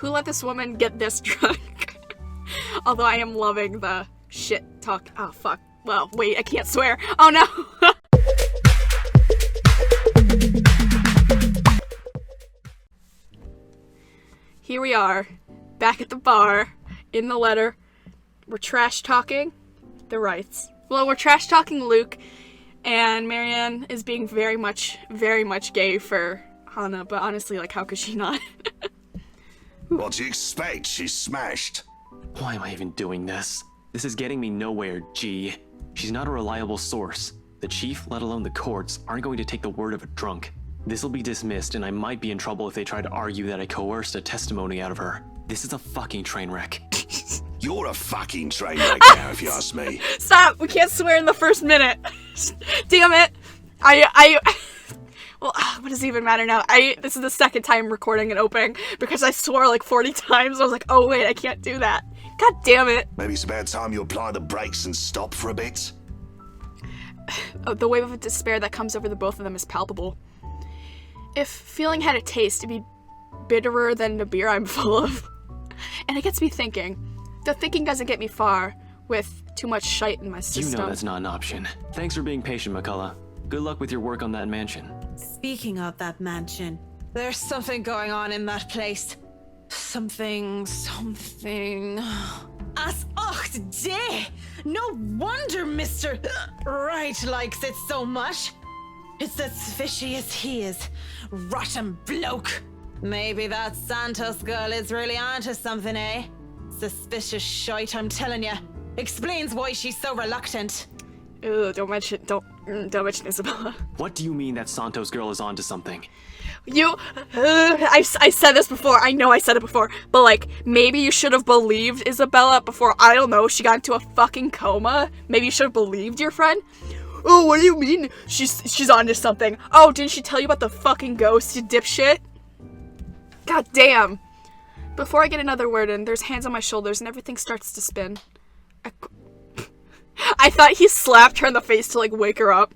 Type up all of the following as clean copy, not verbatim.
Who let this woman get this drunk? Although I am loving the shit talk. Oh, fuck. Well, wait, I can't swear. Oh, no. Here we are, back at the bar, in the letter. We're trash-talking the Wrights. Well, we're trash-talking Luke, and Marianne is being very much gay for Hannah, but honestly, like, how could she not? What do you expect? She's smashed. Why am I even doing this? This is getting me nowhere, G. She's not a reliable source. The chief, let alone the courts, aren't going to take the word of a drunk. This'll be dismissed, and I might be in trouble if they try to argue that I coerced a testimony out of her. This is a fucking train wreck. You're a fucking train wreck now, if you ask me. Stop! We can't swear in the first minute. Damn it! Well, what does it even matter now? This is the second time recording and opening because I swore like 40 times. I was like, oh wait, I can't do that. God damn it. Maybe it's about time you apply the brakes and stop for a bit. The wave of despair that comes over the both of them is palpable. If feeling had a taste, it'd be bitterer than the beer I'm full of. And it gets me thinking. The thinking doesn't get me far with too much shite in my system. You know that's not an option. Thanks for being patient, McCullough. Good luck with your work on that mansion. Speaking of that mansion, there's something going on in that place. Something. As ocht day! No wonder Mr. Wright likes it so much. It's as fishy as he is. Rotten bloke. Maybe that Santos girl is really onto something, eh? Suspicious shite, I'm telling you. Explains why she's so reluctant. Ew, don't mention Isabella. What do you mean that Santos girl is onto something? I said this before. I know I said it before. But, like, maybe you should have believed Isabella before, I don't know, she got into a fucking coma. Maybe you should have believed your friend. Oh, what do you mean? She's onto something. Oh, didn't she tell you about the fucking ghost, you dipshit? God damn. Before I get another word in, there's hands on my shoulders and everything starts to spin. I thought he slapped her in the face to, like, wake her up.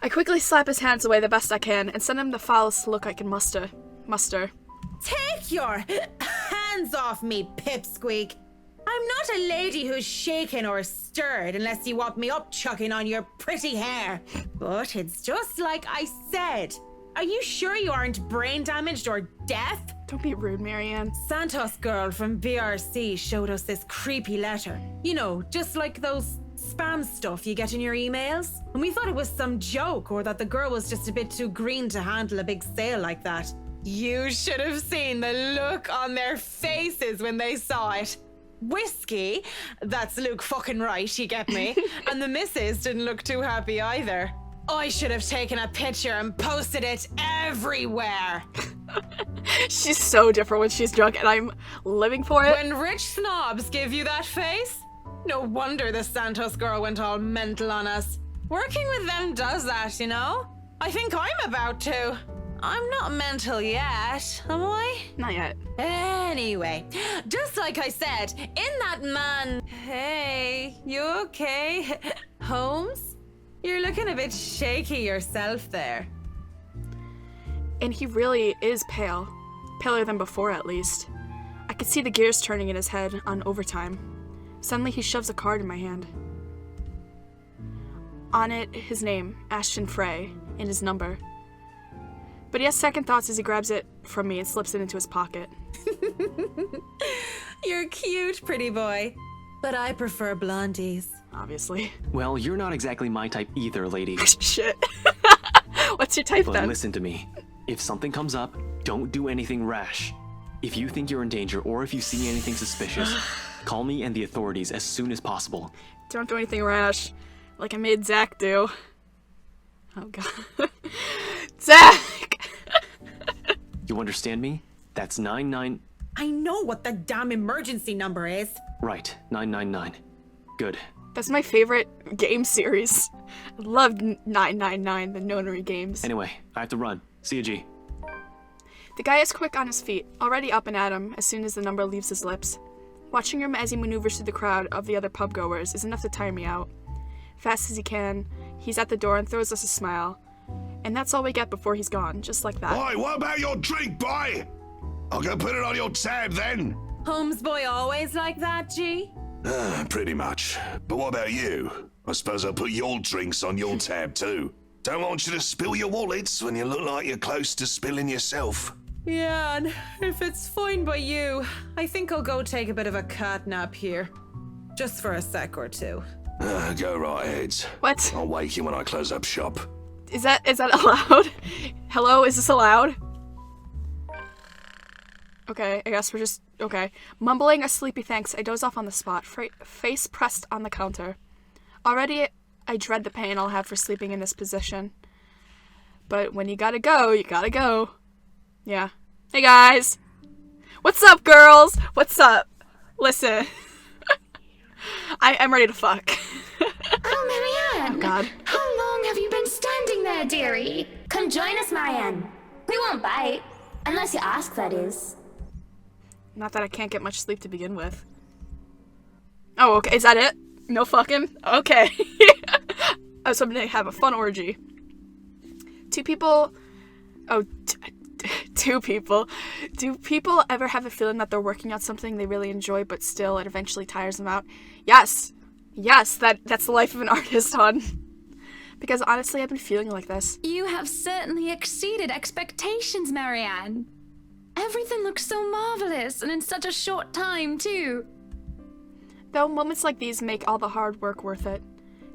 I quickly slap his hands away the best I can and send him the foulest look I can muster. Take your hands off me, pipsqueak. I'm not a lady who's shaken or stirred unless you want me upchucking on your pretty hair. But it's just like I said. Are you sure you aren't brain damaged or deaf? Don't be rude, Marianne. Santos girl from BRC showed us this creepy letter. You know, just like those spam stuff you get in your emails. And we thought it was some joke or that the girl was just a bit too green to handle a big sale like that. You should have seen the look on their faces when they saw it. Whiskey, that's Luke fucking Wright, you get me? And the missus didn't look too happy either. I should have taken a picture and posted it everywhere. She's so different when she's drunk, and I'm living for it. When rich snobs give you that face, no wonder the Santos girl went all mental on us. Working with them does that, you know? I think I'm about to. I'm not mental yet, am I? Not yet. Anyway, just like I said, in that man... Hey, you okay? Holmes? You're looking a bit shaky yourself there. And he really is pale. Paler than before, at least. I could see the gears turning in his head on overtime. Suddenly he shoves a card in my hand. On it, his name, Ashton Frey, and his number. But he has second thoughts as he grabs it from me and slips it into his pocket. You're cute, pretty boy. But I prefer blondies. Obviously. Well, you're not exactly my type either, lady. Shit. What's your type But then? listen to me. If something comes up, don't do anything rash. If you think you're in danger or if you see anything suspicious, call me and the authorities as soon as possible. Don't do anything rash. Like I made Zach do. Oh god. Zach! You understand me? That's 99... I know what the damn emergency number is. Right, 999. Good. That's my favorite game series. I loved 999, the nonary games. Anyway, I have to run. See you, G. The guy is quick on his feet, already up and at him as soon as the number leaves his lips. Watching him as he maneuvers through the crowd of the other pub goers is enough to tire me out. Fast as he can, he's at the door and throws us a smile. And that's all we get before he's gone, just like that. Oi, what about your drink, boy? I'll go put it on your tab then. Holmes boy always like that, G? Pretty much. But what about you? I suppose I'll put your drinks on your tab too. Don't want you to spill your wallets when you look like you're close to spilling yourself. Yeah, and if it's fine by you, I think I'll go take a bit of a cat nap here. Just for a sec or two. Go right ahead. What? I'll wake you when I close up shop. Is that allowed? Hello, is this allowed? Okay, I guess we're just... Okay. Mumbling a sleepy thanks, I doze off on the spot, face pressed on the counter. Already, I dread the pain I'll have for sleeping in this position. But when you gotta go, you gotta go. Yeah. Hey guys! What's up, girls? What's up? Listen. I'm ready to fuck. Oh, Marianne! Oh, God. How long have you been standing there, dearie? Come join us, Marianne. We won't bite. Unless you ask, that is. Not that I can't get much sleep to begin with. Oh, okay. Is that it? No fucking? Okay. I was hoping to have a fun orgy. Two people... Oh, two people. Do people ever have a feeling that they're working on something they really enjoy, but still it eventually tires them out? Yes. Yes, that's the life of an artist, hon. Because honestly, I've been feeling like this. You have certainly exceeded expectations, Marianne. Everything looks so marvelous, and in such a short time, too. Though moments like these make all the hard work worth it.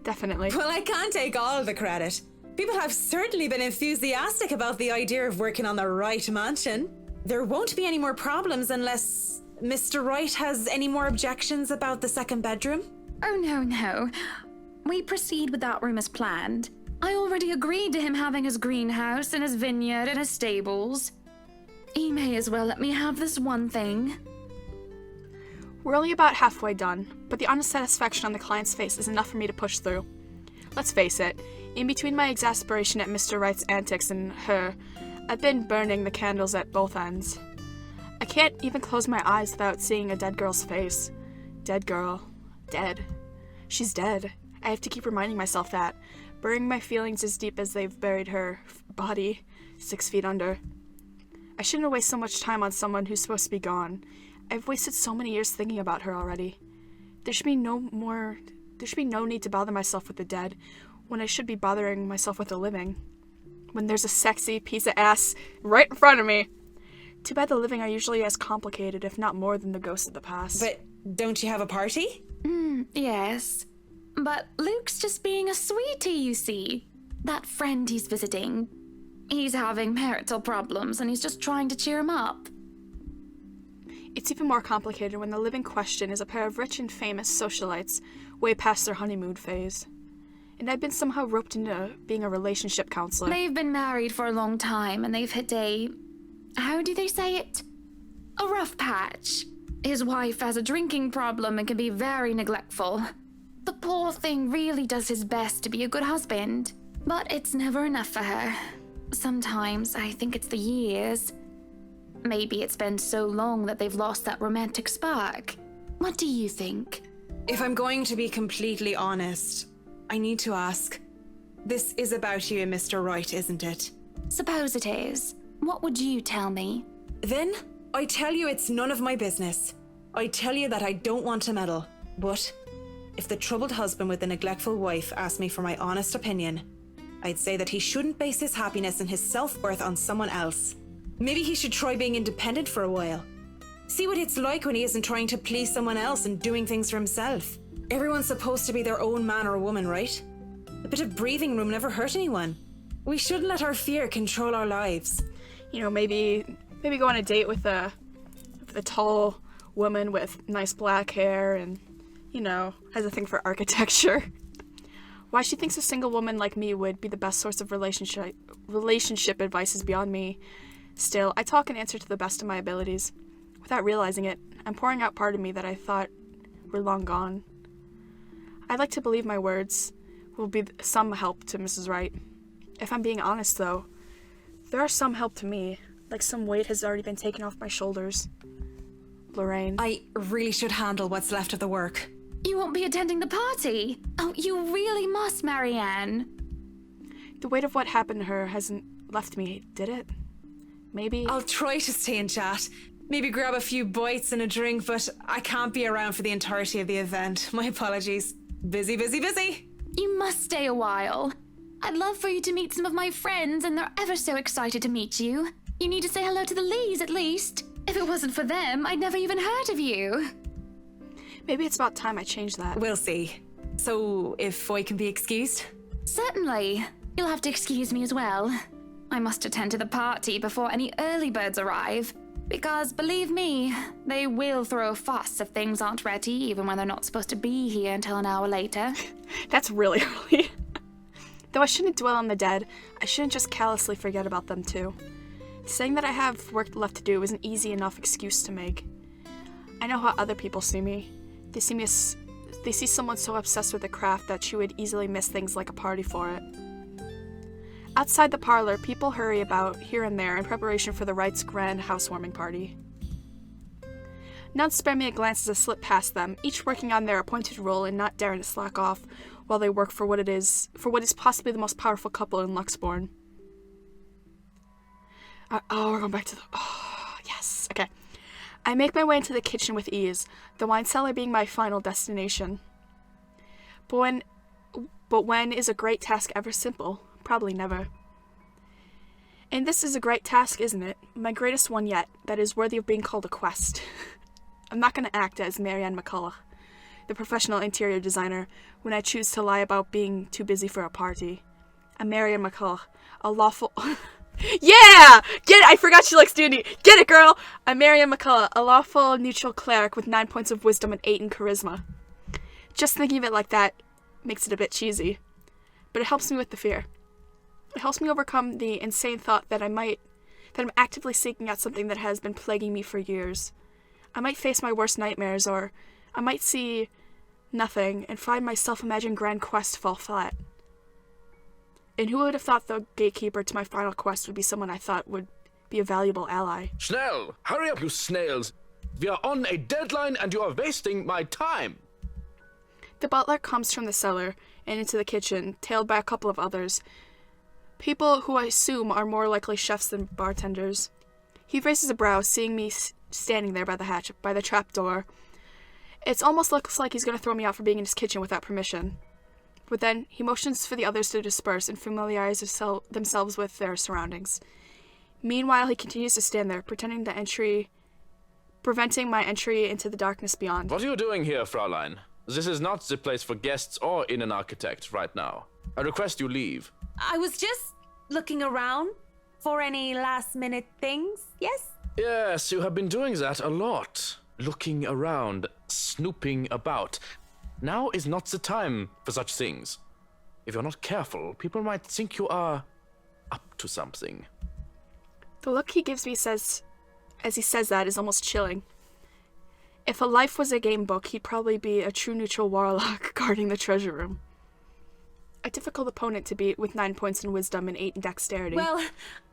Definitely. Well, I can't take all the credit. People have certainly been enthusiastic about the idea of working on the Wright mansion. There won't be any more problems unless Mr. Wright has any more objections about the second bedroom. Oh, no. We proceed with that room as planned. I already agreed to him having his greenhouse and his vineyard and his stables. He may as well let me have this one thing. We're only about halfway done, but the honest satisfaction on the client's face is enough for me to push through. Let's face it, in between my exasperation at Mr. Wright's antics and her, I've been burning the candles at both ends. I can't even close my eyes without seeing a dead girl's face. Dead girl. Dead. She's dead. I have to keep reminding myself that, burying my feelings as deep as they've buried her body, 6 feet under. I shouldn't waste so much time on someone who's supposed to be gone. I've wasted so many years thinking about her already. There should be no need to bother myself with the dead, when I should be bothering myself with the living. When there's a sexy piece of ass right in front of me. Too bad the living are usually as complicated, if not more, than the ghosts of the past. But don't you have a party? Yes. But Luke's just being a sweetie, you see. That friend he's visiting. He's having marital problems, and he's just trying to cheer him up. It's even more complicated when the living question is a pair of rich and famous socialites way past their honeymoon phase. And I've been somehow roped into being a relationship counselor. They've been married for a long time, and they've hit a... how do they say it? A rough patch. His wife has a drinking problem and can be very neglectful. The poor thing really does his best to be a good husband, but it's never enough for her. Sometimes I think it's the years. Maybe it's been so long that they've lost that romantic spark. What do you think? If I'm going to be completely honest, I need to ask. This is about you and Mr. Wright, isn't it? Suppose it is. What would you tell me? Then, I tell you it's none of my business. I tell you that I don't want to meddle. But if the troubled husband with the neglectful wife asked me for my honest opinion, I'd say that he shouldn't base his happiness and his self-worth on someone else. Maybe he should try being independent for a while. See what it's like when he isn't trying to please someone else and doing things for himself. Everyone's supposed to be their own man or woman, right? A bit of breathing room never hurt anyone. We shouldn't let our fear control our lives. You know, maybe go on a date with a tall woman with nice black hair and, you know, has a thing for architecture. Why she thinks a single woman like me would be the best source of relationship advice is beyond me. Still, I talk and answer to the best of my abilities. Without realizing it, I'm pouring out part of me that I thought were long gone. I'd like to believe my words will be some help to Mrs. Wright. If I'm being honest, though, there are some help to me, like some weight has already been taken off my shoulders. Lorraine. I really should handle what's left of the work. You won't be attending the party? Oh, you really must, Marianne. The weight of what happened to her hasn't left me, did it? maybe? I'll try to stay in chat. Maybe grab a few bites and a drink, but I can't be around for the entirety of the event. My apologies. Busy, busy, busy. You must stay a while. I'd love for you to meet some of my friends, and they're ever so excited to meet you. You need to say hello to the Lees, at least. If it wasn't for them, I'd never even heard of you. Maybe it's about time I changed that. We'll see. So, if I can be excused? Certainly. You'll have to excuse me as well. I must attend to the party before any early birds arrive. Because, believe me, they will throw a fuss if things aren't ready, even when they're not supposed to be here until an hour later. That's really early. Though I shouldn't dwell on the dead, I shouldn't just callously forget about them too. Saying that I have work left to do is an easy enough excuse to make. I know how other people see me. They see someone so obsessed with the craft that she would easily miss things like a party for it. Outside the parlor, people hurry about here and there in preparation for the Wright's grand housewarming party. None spare me a glance as I slip past them, each working on their appointed role and not daring to slack off while they work for what is possibly the most powerful couple in Luxborn. We're going back to the... Oh, yes. Okay. I make my way into the kitchen with ease, the wine cellar being my final destination. But when is a great task ever simple? Probably never. And this is a great task, isn't it? My greatest one yet, that is worthy of being called a quest. I'm not going to act as Marianne McCulloch, the professional interior designer, when I choose to lie about being too busy for a party. I'm Marianne McCulloch, a lawful... Yeah! Get it! I forgot she likes D&D. Get it, girl! I'm Marianne McCulloch, a lawful neutral cleric with 9 points of wisdom and 8 in charisma. Just thinking of it like that makes it a bit cheesy. But it helps me with the fear. It helps me overcome the insane thought that I'm actively seeking out something that has been plaguing me for years. I might face my worst nightmares, or I might see nothing and find my self-imagined grand quest fall flat. And who would have thought the gatekeeper to my final quest would be someone I thought would be a valuable ally? Schnell! Hurry up, you snails! We are on a deadline and you are wasting my time! The butler comes from the cellar and into the kitchen, tailed by a couple of others. People who I assume are more likely chefs than bartenders. He raises a brow, seeing me standing there by the trap door. It almost looks like he's going to throw me out for being in his kitchen without permission. But then, he motions for the others to disperse and familiarize themselves with their surroundings. Meanwhile, he continues to stand there, preventing my entry into the darkness beyond. What are you doing here, Fraulein? This is not the place for guests or in an architect right now. I request you leave. I was just looking around for any last-minute things, yes? Yes, you have been doing that a lot. Looking around, snooping about. Now is not the time for such things. If you're not careful, people might think you are up to something. The look he gives me as he says that is almost chilling. If a life was a game book, he'd probably be a true neutral warlock guarding the treasure room. A difficult opponent to beat with 9 points in wisdom and 8 in dexterity. Well,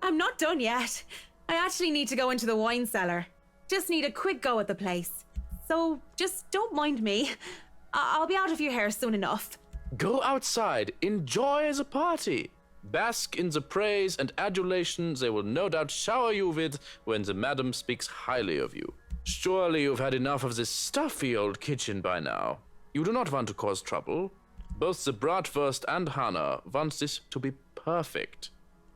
I'm not done yet. I actually need to go into the wine cellar. Just need a quick go at the place. So just don't mind me. I'll be out of your hair soon enough. Go outside, enjoy the party. Bask in the praise and adulation they will no doubt shower you with when the madam speaks highly of you. Surely you've had enough of this stuffy old kitchen by now. You do not want to cause trouble. Both the Bratwurst and Hannah want this to be perfect.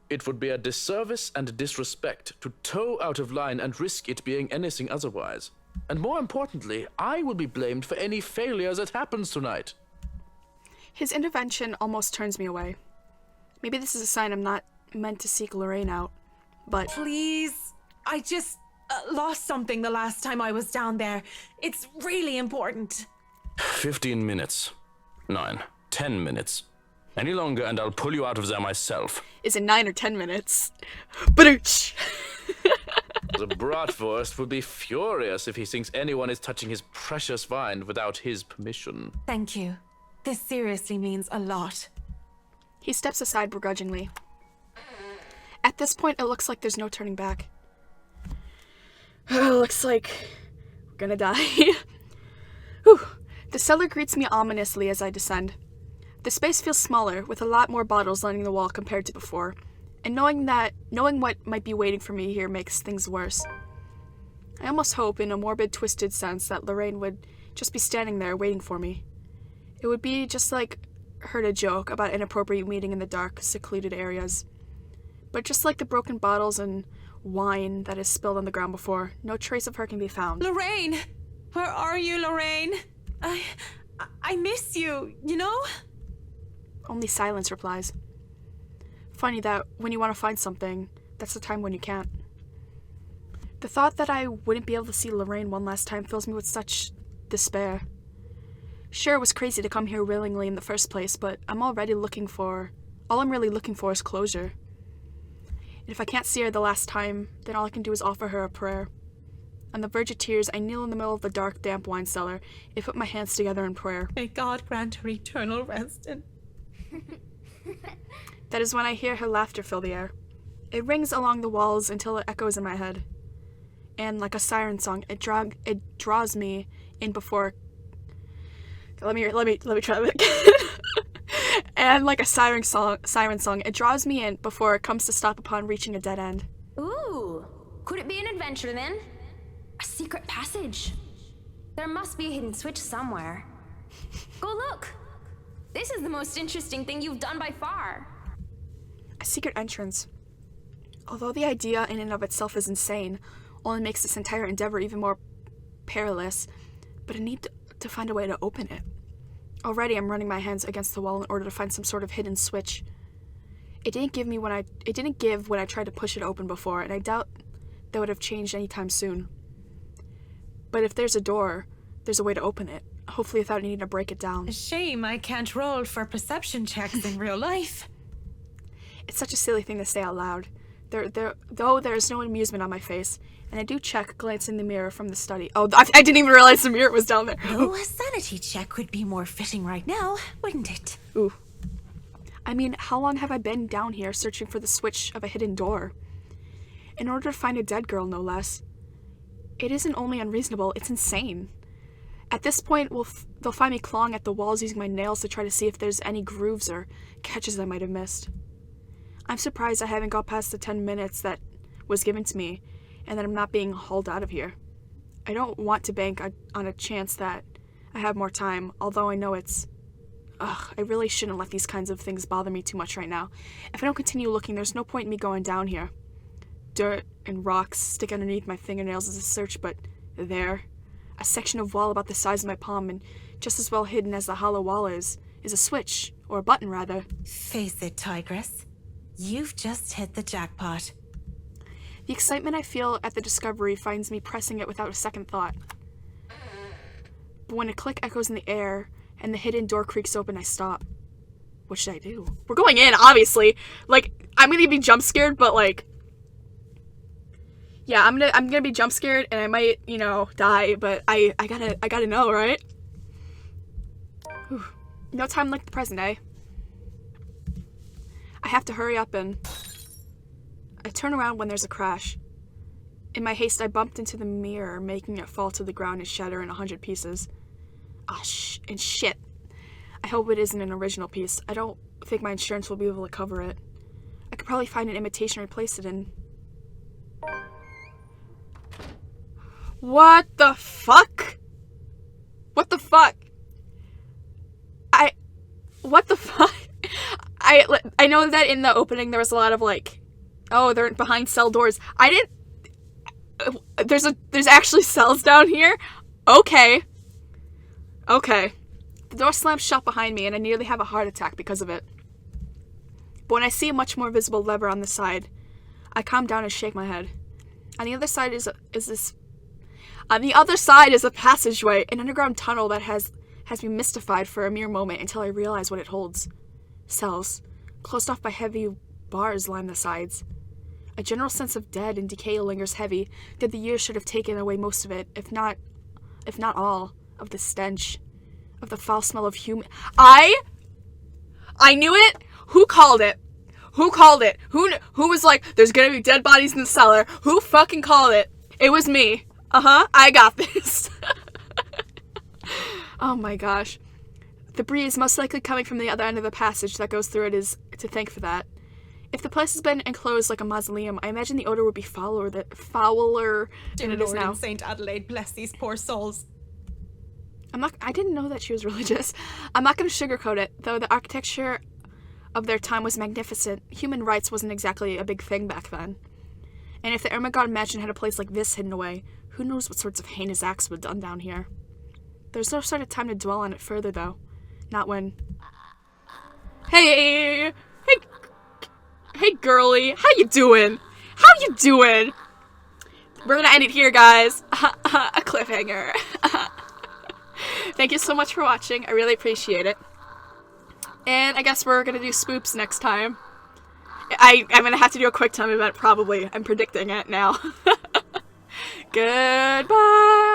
It would be a disservice and a disrespect to toe out of line and risk it being anything otherwise. And more importantly, I will be blamed for any failure that happens tonight. His intervention almost turns me away. Maybe this is a sign I'm not meant to seek Lorraine out, but... Please, I just lost something the last time I was down there. It's really important. 15 minutes. 9, 10 minutes. Any longer and I'll pull you out of there myself. Is it 9 or 10 minutes? Badooch! The Bratwurst will be furious if he thinks anyone is touching his precious wine without his permission. Thank you. This seriously means a lot. He steps aside begrudgingly. At this point, it looks like there's no turning back. Looks like we're gonna die. Whew. The cellar greets me ominously as I descend. The space feels smaller, with a lot more bottles lining the wall compared to before, And knowing what might be waiting for me here makes things worse. I almost hope, in a morbid, twisted sense, that Lorraine would just be standing there waiting for me. It would be just like her to joke about inappropriate meeting in the dark, secluded areas. But just like the broken bottles and wine that is spilled on the ground before, no trace of her can be found. Lorraine! Where are you, Lorraine? I miss you, you know? Only silence replies. Funny that when you want to find something, that's the time when you can't. The thought that I wouldn't be able to see Lorraine one last time fills me with such despair. Sure, it was crazy to come here willingly in the first place, but all I'm really looking for is closure. And if I can't see her the last time, then all I can do is offer her a prayer. On the verge of tears, I kneel in the middle of the dark, damp wine cellar and put my hands together in prayer. May God grant her eternal rest and... That is when I hear her laughter fill the air. It rings along the walls until it echoes in my head. And like a siren song, it draws me in before... Let me try that again. And like a siren song, it draws me in before it comes to stop upon reaching a dead end. Ooh, could it be an adventure then? A secret passage? There must be a hidden switch somewhere. Go look! This is the most interesting thing you've done by far. A secret entrance. Although the idea in and of itself is insane, only makes this entire endeavor even more perilous, but I need to find a way to open it. Already I'm running my hands against the wall in order to find some sort of hidden switch. It didn't give when I tried to push it open before, and I doubt that would have changed anytime soon. But if there's a door, there's a way to open it, hopefully without needing to break it down. A shame I can't roll for perception checks in real life. It's such a silly thing to say out loud. Though there is no amusement on my face, and I do check, glancing in the mirror from the study. Oh, I didn't even realize the mirror was down there. Oh, a sanity check would be more fitting right now, wouldn't it? Ooh. I mean, how long have I been down here searching for the switch of a hidden door? In order to find a dead girl, no less. It isn't only unreasonable, it's insane. At this point, they'll find me clawing at the walls using my nails to try to see if there's any grooves or catches I might have missed. I'm surprised I haven't got past the 10 minutes that was given to me, and that I'm not being hauled out of here. I don't want to bank on a chance that I have more time, although I know it's... I really shouldn't let these kinds of things bother me too much right now. If I don't continue looking, there's no point in me going down here. Dirt and rocks stick underneath my fingernails as I search, but there, a section of wall about the size of my palm, and just as well hidden as the hollow wall is a switch, or a button rather. Face it, Tigress. You've just hit the jackpot. The excitement I feel at the discovery finds me pressing it without a second thought. But when a click echoes in the air and the hidden door creaks open, I stop. What should I do? We're going in, obviously. Like, I'm gonna be jump scared, but like... Yeah, I'm gonna be jump scared and I might, die, but I gotta know, right? Whew. No time like the present, eh? I have to hurry up and... I turn around when there's a crash. In my haste, I bumped into the mirror, making it fall to the ground and shatter in 100 pieces. And shit. I hope it isn't an original piece. I don't think my insurance will be able to cover it. I could probably find an imitation and replace it in... What the fuck? What the fuck? What the fuck? I know that in the opening there was a lot of like, oh, they're behind cell doors. There's actually cells down here? Okay. The door slams shut behind me and I nearly have a heart attack because of it. But when I see a much more visible lever on the side, I calm down and shake my head. On the other side is a passageway, an underground tunnel that has me mystified for a mere moment until I realize what it holds. Cells, closed off by heavy bars, line the sides. A general sense of dead and decay lingers heavy, that the years should have taken away most of it, if not all, of the stench, of the foul smell of human... I knew it! Who called it? Who was like, there's gonna be dead bodies in the cellar? Who fucking called it? It was me. I got this. Oh my gosh. The breeze, most likely coming from the other end of the passage that goes through it, is to thank for that. If the place has been enclosed like a mausoleum, I imagine the odor would be fouler than it is now. St. Adelaide, bless these poor souls. I didn't know that she was religious. I'm not going to sugarcoat it, though the architecture of their time was magnificent. Human rights wasn't exactly a big thing back then. And if the Ermengarde mansion had a place like this hidden away, who knows what sorts of heinous acts were done down here. There's no sort of time to dwell on it further, though. Not when... Hey, girly, how you doing? How you doing? We're gonna end it here, guys. A cliffhanger. Thank you so much for watching. I really appreciate it. And I guess we're gonna do spoops next time. I'm gonna have to do a quick time event, probably. I'm predicting it now. Goodbye.